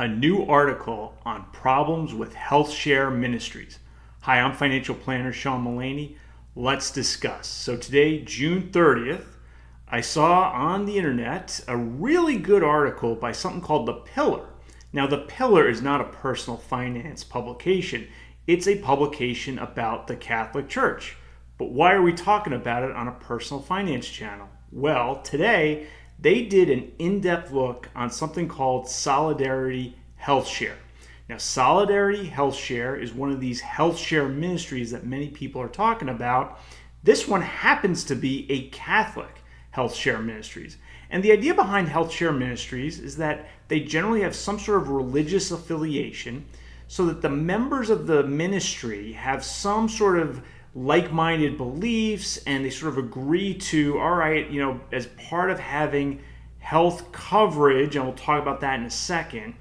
a new article on problems with Healthshare Ministries. Hi, I'm financial planner Sean Mullaney. Let's discuss. So today, June 30th, I saw on the internet a really good article by something called The Pillar. Now, The Pillar is not a personal finance publication. It's a publication about the Catholic Church. But why are we talking about it on a personal finance channel? Well, today, they did an in-depth look on something called Solidarity HealthShare. Now, Solidarity HealthShare is one of these Healthshare ministries that many people are talking about. This one happens to be a Catholic Healthshare Ministries. And the idea behind Healthshare Ministries is that they generally have some sort of religious affiliation so that the members of the ministry have some sort of like-minded beliefs, and they sort of agree to, all right, as part of having health coverage, and we'll talk about that in a second,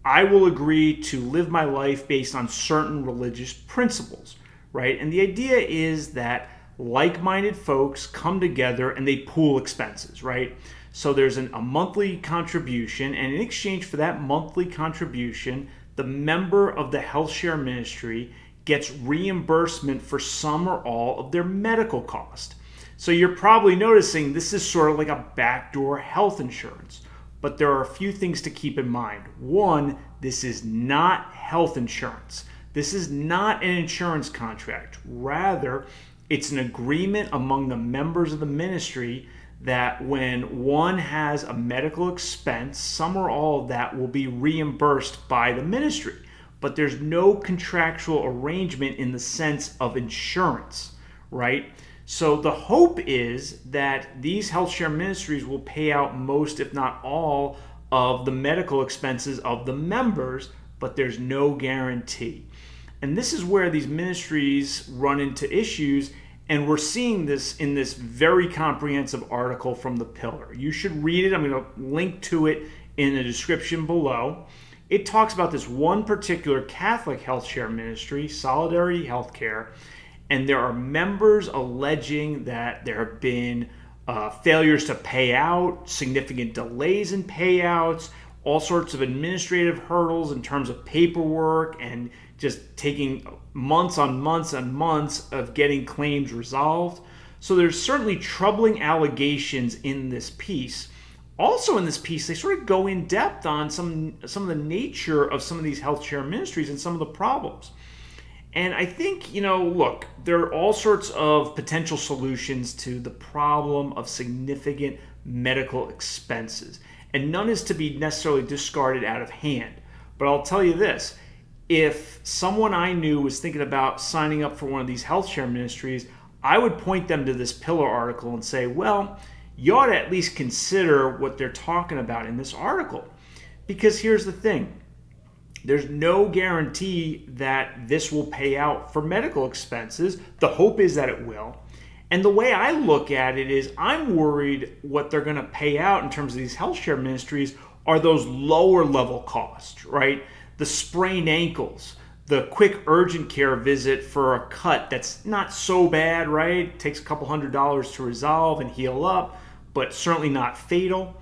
I will agree to live my life based on certain religious principles, right? And the idea is that like-minded folks come together and they pool expenses, right? So there's a monthly contribution, and in exchange for that monthly contribution, the member of the Healthshare ministry gets reimbursement for some or all of their medical cost. So you're probably noticing this is sort of like a backdoor health insurance. But there are a few things to keep in mind. One, this is not health insurance. This is not an insurance contract. Rather, it's an agreement among the members of the ministry that when one has a medical expense, some or all of that will be reimbursed by the ministry. But there's no contractual arrangement in the sense of insurance, right? So the hope is that these Healthshare ministries will pay out most, if not all, of the medical expenses of the members, but there's no guarantee. And this is where these ministries run into issues, and we're seeing this in this very comprehensive article from The Pillar. You should read it. I'm going to link to it in the description below. It talks about this one particular Catholic Healthshare ministry, Solidarity HealthCare, and there are members alleging that there have been failures to pay out, significant delays in payouts, all sorts of administrative hurdles in terms of paperwork, and just taking months on months and months of getting claims resolved. So there's certainly troubling allegations in this piece. Also in this piece, they sort of go in depth on some of the nature of some of these Healthshare ministries and some of the problems. And I think, look, there are all sorts of potential solutions to the problem of significant medical expenses. And none is to be necessarily discarded out of hand. But I'll tell you this, if someone I knew was thinking about signing up for one of these Healthshare ministries, I would point them to this Pillar article and say, well, you ought to at least consider what they're talking about in this article. Because here's the thing. There's no guarantee that this will pay out for medical expenses. The hope is that it will. And the way I look at it is I'm worried what they're going to pay out in terms of these Healthshare ministries are those lower level costs, right? The sprained ankles, the quick urgent care visit for a cut that's not so bad, right? It takes a couple $100s to resolve and heal up, but certainly not fatal.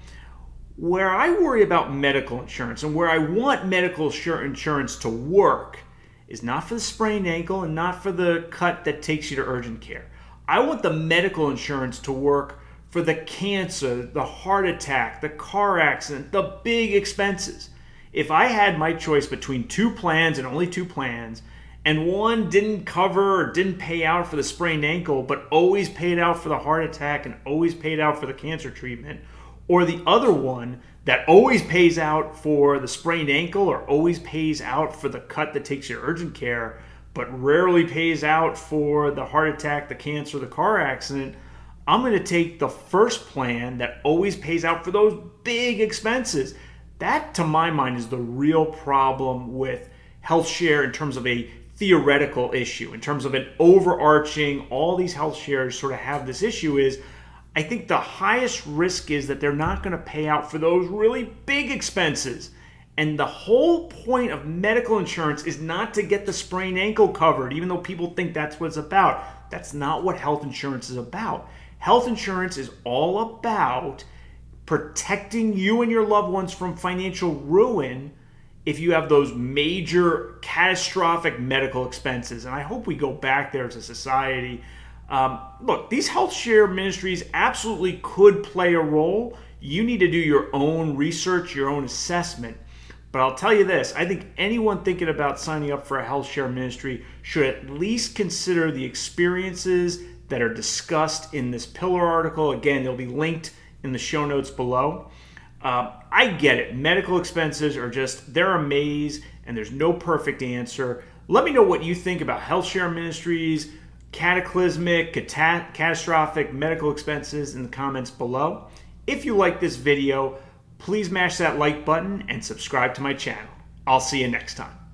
Where I worry about medical insurance and where I want medical insurance to work is not for the sprained ankle and not for the cut that takes you to urgent care. I want the medical insurance to work for the cancer, the heart attack, the car accident, the big expenses. If I had my choice between two plans and only two plans, and one didn't cover or didn't pay out for the sprained ankle, but always paid out for the heart attack and always paid out for the cancer treatment, or the other one that always pays out for the sprained ankle or always pays out for the cut that takes you to urgent care, but rarely pays out for the heart attack, the cancer, the car accident, I'm going to take the first plan that always pays out for those big expenses. That, to my mind, is the real problem with Healthshare in terms of a theoretical issue. In terms of an overarching, all these health shares sort of have this issue is, I think the highest risk is that they're not going to pay out for those really big expenses. And the whole point of medical insurance is not to get the sprained ankle covered, even though people think that's what it's about. That's not what health insurance is about. Health insurance is all about protecting you and your loved ones from financial ruin if you have those major catastrophic medical expenses. And I hope we go back there as a society. Look, these HealthShare ministries absolutely could play a role. You need to do your own research, your own assessment. But I'll tell you this, I think anyone thinking about signing up for a HealthShare ministry should at least consider the experiences that are discussed in this Pillar article. Again, they'll be linked in the show notes below. I get it. Medical expenses are they're a maze, and there's no perfect answer. Let me know what you think about HealthShare ministries, cataclysmic, catastrophic medical expenses in the comments below. If you like this video, please mash that like button and subscribe to my channel. I'll see you next time.